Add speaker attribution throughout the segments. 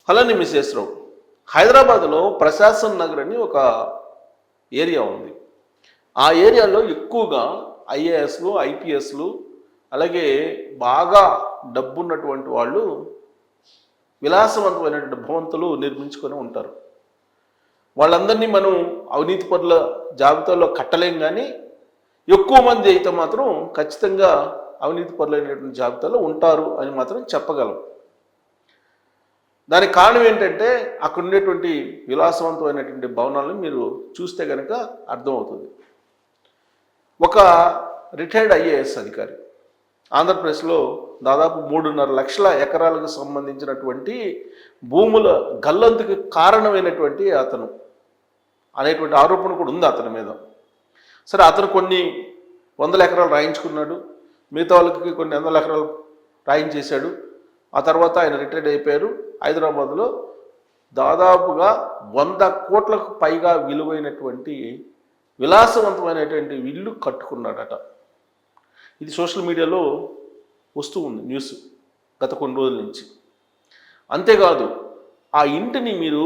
Speaker 1: అలానే మిసేశ్వరరావు, హైదరాబాద్లో ప్రశాసన్ నగర్ అని ఒక ఏరియా ఉంది. ఆ ఏరియాలో ఎక్కువగా ఐఏఎస్లు, ఐపీఎస్లు, అలాగే బాగా డబ్బున్నటువంటి వాళ్ళు విలాసవంతమైనటువంటి భవంతులు నిర్మించుకొని ఉంటారు. వాళ్ళందరినీ మనం అవినీతి పరుల జాబితాలో కట్టలేం, కానీ ఎక్కువ మంది అయితే మాత్రం ఖచ్చితంగా అవినీతి పరులైనటువంటి జాబితాలో ఉంటారు అని మాత్రం చెప్పగలం. దానికి కారణం ఏంటంటే అక్కడ ఉండేటువంటి విలాసవంతమైనటువంటి భవనాలను మీరు చూస్తే కనుక అర్థమవుతుంది. ఒక రిటైర్డ్ ఐఏఎస్ అధికారి ఆంధ్రప్రదేశ్లో దాదాపు 3.5 లక్షల ఎకరాలకు సంబంధించినటువంటి భూముల గల్లంతుకి కారణమైనటువంటి అతను అనేటువంటి ఆరోపణ కూడా ఉంది అతని మీద. సరే, అతను కొన్ని వందల ఎకరాలు రాయించుకున్నాడు, మిగతా వాళ్ళకి కొన్ని వందల ఎకరాలు రాయించేశాడు. ఆ తర్వాత ఆయన రిటైర్డ్ అయిపోయారు. హైదరాబాద్లో దాదాపుగా 100 కోట్లకు పైగా విలువైనటువంటి విలాసవంతమైనటువంటి ఇల్లు కట్టుకున్నాడట. ఇది సోషల్ మీడియాలో వస్తూ ఉంది న్యూస్ గత కొన్ని రోజుల నుంచి. అంతేకాదు, ఆ ఇంటిని మీరు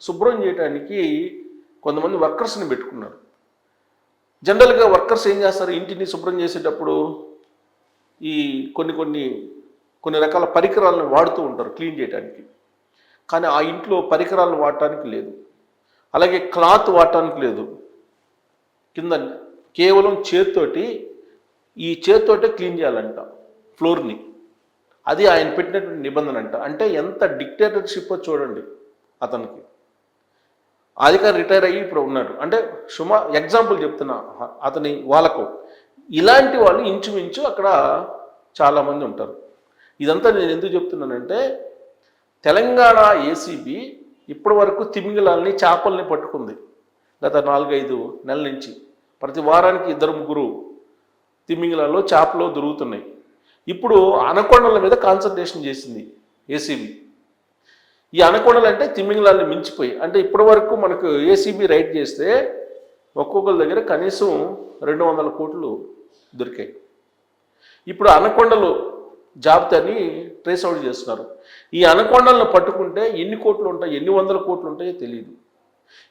Speaker 1: శుభ్రం చేయడానికి కొంతమంది వర్కర్స్ని పెట్టుకున్నారు. జనరల్గా వర్కర్స్ ఏం చేస్తారు, ఇంటిని శుభ్రం చేసేటప్పుడు ఈ కొన్ని రకాల పరికరాలను వాడుతూ ఉంటారు క్లీన్ చేయడానికి. కానీ ఆ ఇంట్లో పరికరాలను వాడటానికి లేదు, అలాగే క్లాత్ వాడటానికి లేదు. కింద కేవలం ఈ చేత్తోటే క్లీన్ చేయాలంట ఫ్లోర్ని. అది ఆయన పెట్టినటువంటి నిబంధన అంట. అంటే ఎంత డిక్టేటర్షిప్ చూడండి అతనికి. అధికారి రిటైర్ అయ్యి ఇప్పుడు ఉన్నాడు. అంటే ఎగ్జాంపుల్ చెప్తున్నా అతని వాళ్ళకు. ఇలాంటి వాళ్ళు ఇంచుమించు అక్కడ చాలామంది ఉంటారు. ఇదంతా నేను ఎందుకు చెప్తున్నానంటే, తెలంగాణ ఏసీబీ ఇప్పటి వరకు తిమింగలాల్ని, చేపల్ని పట్టుకుంది గత 4-5 నెలల నుంచి. ప్రతి వారానికి 2-3 తిమింగలాల్లో చేపలు దొరుకుతున్నాయి. ఇప్పుడు అనకొండల మీద కాన్సన్ట్రేషన్ చేసింది ఏసీబీ. ఈ అనకొండలు అంటే తిమింగలాల్ని మించిపోయి, అంటే ఇప్పటి వరకు మనకు ఏసీబీ రైడ్ చేస్తే ఒక్కొక్కరి దగ్గర కనీసం 200 కోట్లు దొరికాయి. ఇప్పుడు అనకొండలు జాబితాని ట్రేస్ అవుట్ చేస్తున్నారు. ఈ అనకొండలను పట్టుకుంటే ఎన్ని కోట్లు ఉంటాయి, ఎన్ని వందల కోట్లు ఉంటాయో తెలియదు.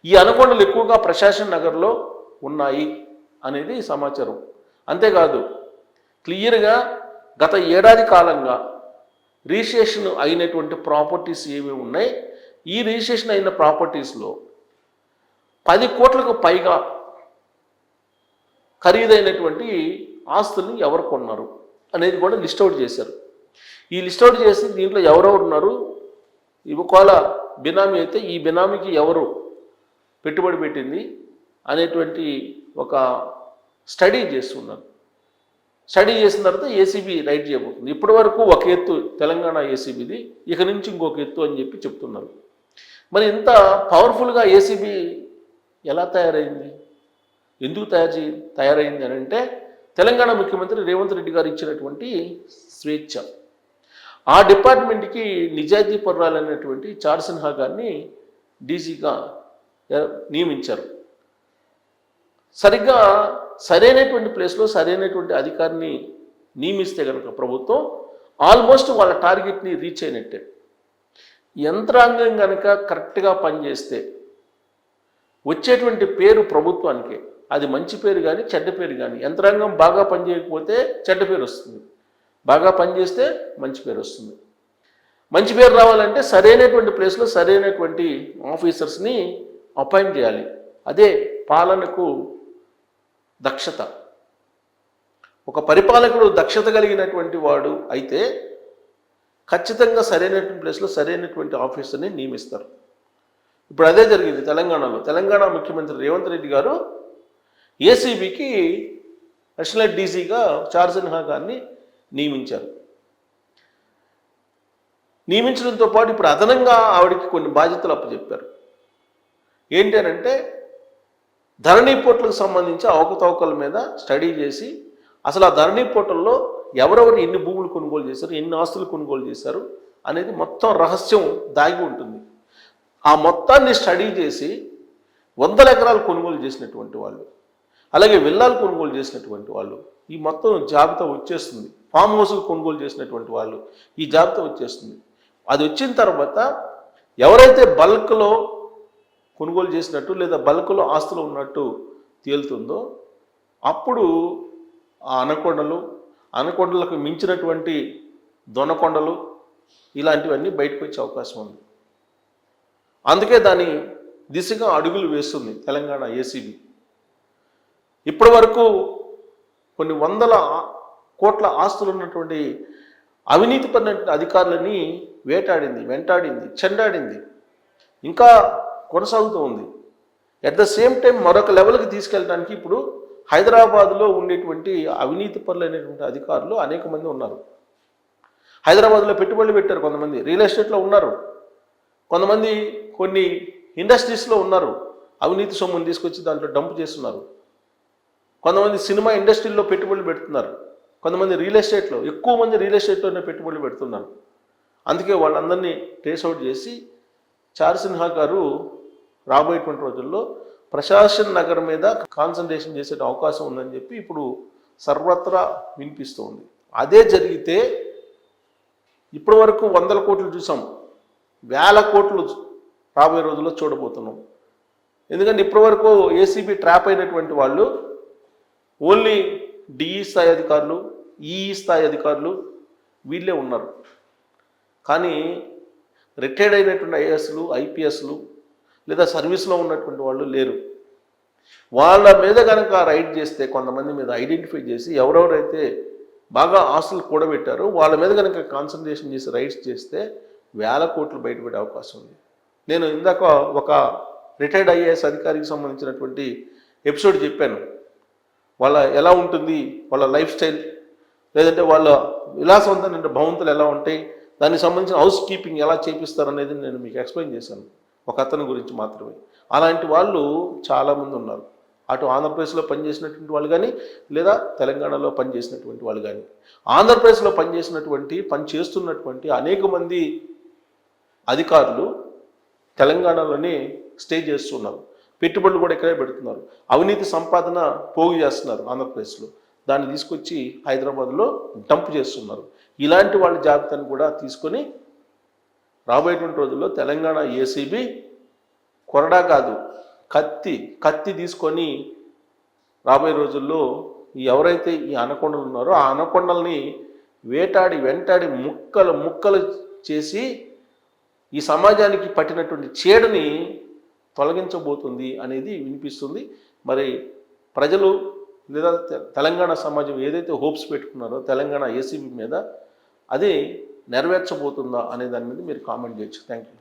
Speaker 1: ఈ అనకొండలు ఎక్కువగా ప్రశాసన్ నగర్లో ఉన్నాయి అనేది సమాచారం. అంతేకాదు, క్లియర్గా గత ఏడాది కాలంగా రిజిస్ట్రేషన్ అయినటువంటి ప్రాపర్టీస్ ఏవి ఉన్నాయి, ఈ రిజిస్ట్రేషన్ అయిన ప్రాపర్టీస్లో 10 కోట్లకు పైగా ఖరీదైనటువంటి ఆస్తుల్ని ఎవరు కొన్నారు అనేది కూడా లిస్ట్ అవుట్ చేశారు. ఈ లిస్ట్ అవుట్ చేసి దీంట్లో ఎవరెవరు ఉన్నారు, ఒకవేళ బినామీ అయితే ఈ బినామీకి ఎవరు పెట్టుబడి పెట్టింది అనేటువంటి ఒక స్టడీ చేస్తున్నారు. స్టడీ చేసిన తర్వాత ఏసీబీ రైడ్ చేయబోతుంది. ఇప్పటి వరకు ఒక ఎత్తు తెలంగాణ ఏసీబీది, ఇక నుంచి ఇంకొక ఎత్తు అని చెప్పి చెప్తున్నారు. మరి ఇంత పవర్ఫుల్గా ఏసీబీ ఎలా తయారైంది, ఎందుకు తయారైంది అని అంటే, తెలంగాణ ముఖ్యమంత్రి రేవంత్ రెడ్డి గారు ఇచ్చినటువంటి స్వేచ్ఛ. ఆ డిపార్ట్మెంట్కి నిజాయితీ పరురాలైనటువంటి చార్ సిన్హా గారిని డీజీగా నియమించారు. సరిగ్గా సరైనటువంటి ప్లేస్లో సరైనటువంటి అధికారిని నియమిస్తే కనుక ప్రభుత్వం ఆల్మోస్ట్ వాళ్ళ టార్గెట్ని రీచ్ అయినట్టే. యంత్రాంగం కనుక కరెక్ట్గా పనిచేస్తే వచ్చేటువంటి పేరు ప్రభుత్వానికే. అది మంచి పేరు కానీ చెడ్డ పేరు కానీ. యంత్రాంగం బాగా పనిచేయకపోతే చెడ్డ పేరు వస్తుంది, బాగా పనిచేస్తే మంచి పేరు వస్తుంది. మంచి పేరు రావాలంటే సరైనటువంటి ప్లేస్లో సరైనటువంటి ఆఫీసర్స్ని అపాయింట్ చేయాలి. అదే పాలనకు దక్షత. ఒక పరిపాలకుడు దక్షత కలిగినటువంటి వాడు అయితే ఖచ్చితంగా సరైనటువంటి ప్లేస్లో సరైనటువంటి ఆఫీసర్ని నియమిస్తారు. ఇప్పుడు అదే జరిగింది తెలంగాణలో. తెలంగాణ ముఖ్యమంత్రి రేవంత్ రెడ్డి గారు ఏసీబీకి అడిషనల్ డీజీగా చార్ సిన్హా గారిని నియమించారు. నియమించడంతో పాటు ఇప్పుడు అదనంగా ఆవిడకి కొన్ని బాధ్యతలు అప్పచెప్పారు. ఏంటి అని అంటే, ధరణి పోర్టల్కి సంబంధించి అవకతవకల మీద స్టడీ చేసి అసలు ఆ ధరణి పోర్టల్లో ఎవరెవరు ఎన్ని భూములు కొనుగోలు చేశారు, ఎన్ని ఆస్తులు కొనుగోలు చేశారు అనేది మొత్తం రహస్యం దాగి ఉంటుంది. ఆ మొత్తాన్ని స్టడీ చేసి 100 ఎకరాలు కొనుగోలు చేసినటువంటి వాళ్ళు, అలాగే విల్లాలు కొనుగోలు చేసినటువంటి వాళ్ళు, ఈ మొత్తం జాబితా వచ్చేస్తుంది. ఫామ్ హౌస్లు కొనుగోలు చేసినటువంటి వాళ్ళు, ఈ జాబితా వచ్చేస్తుంది. అది వచ్చిన తర్వాత ఎవరైతే బల్క్లో కొనుగోలు చేసినట్టు లేదా బల్క్లో ఆస్తులు ఉన్నట్టు తేలుతుందో అప్పుడు ఆ అనకొండలకు మించినటువంటి దొనకొండలు ఇలాంటివన్నీ బయటకు వచ్చే అవకాశం ఉంది. అందుకే దాని దిశగా అడుగులు వేస్తుంది తెలంగాణ ఏసీబీ. ఇప్పటి వరకు కొన్ని వందల కోట్ల ఆస్తులు ఉన్నటువంటి అవినీతిపరమైన అధికారులని వెంటాడింది, చెండాడింది, ఇంకా కొనసాగుతూ ఉంది. అట్ ద సేమ్ టైం మరొక లెవెల్కి తీసుకెళ్ళడానికి ఇప్పుడు హైదరాబాద్లో ఉండేటువంటి అవినీతిపరులైనటువంటి అధికారులు అనేక మంది ఉన్నారు. హైదరాబాద్లో పెట్టుబడులు పెట్టారు, కొంతమంది రియల్ ఎస్టేట్లో ఉన్నారు, కొంతమంది కొన్ని ఇండస్ట్రీస్లో ఉన్నారు, అవినీతి సొమ్మును తీసుకొచ్చి దాంట్లో డంప్ చేస్తున్నారు. కొంతమంది సినిమా ఇండస్ట్రీలో పెట్టుబడులు పెడుతున్నారు, కొంతమంది ఎక్కువ మంది రియల్ ఎస్టేట్లోనే పెట్టుబడులు పెడుతున్నారు. అందుకే వాళ్ళందరినీ ట్రేస్ అవుట్ చేసి చార్సిన్హా గారు రాబోయేటువంటి రోజుల్లో ప్రశాసన్ నగర్ మీద కాన్సన్ట్రేషన్ చేసే అవకాశం ఉందని చెప్పి ఇప్పుడు సర్వత్రా వినిపిస్తూ ఉంది. అదే జరిగితే ఇప్పటి వరకు 100 కోట్లు చూసాం, 1000 కోట్లు రాబోయే రోజుల్లో చూడబోతున్నాం. ఎందుకంటే ఇప్పటి వరకు ఏసీబీ ట్రాప్ అయినటువంటి వాళ్ళు ఓన్లీ డిఈ స్థాయి అధికారులు, ఈఈ స్థాయి అధికారులు వీళ్ళే ఉన్నారు. కానీ రిటైర్డ్ అయినటువంటి ఐఏఎస్లు, ఐపీఎస్లు లేదా సర్వీస్లో ఉన్నటువంటి వాళ్ళు లేరు. వాళ్ళ మీద కనుక రైడ్ చేస్తే, కొంతమంది మీద ఐడెంటిఫై చేసి ఎవరెవరైతే బాగా ఆస్తులు కూడబెట్టారో వాళ్ళ మీద కనుక కాన్సన్ట్రేషన్ చేసి రైడ్స్ చేస్తే 1000 కోట్లు బయటపడే అవకాశం ఉంది. నేను ఇందాక ఒక రిటైర్డ్ ఐఏఎస్ అధికారికి సంబంధించినటువంటి ఎపిసోడ్ చెప్పాను. వాళ్ళ ఎలా ఉంటుంది, వాళ్ళ లైఫ్ స్టైల్, లేదంటే వాళ్ళ విలాసవంతమైన భవంతులు ఎలా ఉంటాయి, దానికి సంబంధించిన హౌస్ కీపింగ్ ఎలా చేపిస్తారు అనేది నేను మీకు ఎక్స్ప్లెయిన్ చేశాను, ఒక అతని గురించి మాత్రమే. అలాంటి వాళ్ళు చాలామంది ఉన్నారు. అటు ఆంధ్రప్రదేశ్లో పనిచేసినటువంటి వాళ్ళు కానీ, లేదా తెలంగాణలో పనిచేసినటువంటి వాళ్ళు కానీ. ఆంధ్రప్రదేశ్లో పనిచేస్తున్నటువంటి అనేక మంది అధికారులు తెలంగాణలోనే స్టే చేస్తున్నారు, పెట్టుబడులు కూడా ఇక్కడే పెడుతున్నారు, అవినీతి సంపాదన పోగు చేస్తున్నారు ఆంధ్రప్రదేశ్లో, దాన్ని తీసుకొచ్చి హైదరాబాద్లో డంప్ చేస్తున్నారు. ఇలాంటి వాళ్ళ జాబితాను కూడా తీసుకొని రాబోయేటువంటి రోజుల్లో తెలంగాణ ఏసీబీ కొరడా కాదు, కత్తి తీసుకొని రాబోయే రోజుల్లో ఎవరైతే ఈ అనకొండలు ఉన్నారో ఆ అనకొండల్ని వెంటాడి ముక్కలు చేసి ఈ సమాజానికి పట్టినటువంటి చీడని తొలగించబోతుంది అనేది వినిపిస్తుంది. మరి ప్రజలు లేదా తెలంగాణ సమాజం ఏదైతే హోప్స్ పెట్టుకున్నారో తెలంగాణ ఏసీబీ మీద, అది నెరవేర్చబోతుందా అనే దాని మీద మీరు కామెంట్ చేయొచ్చు. Thank you.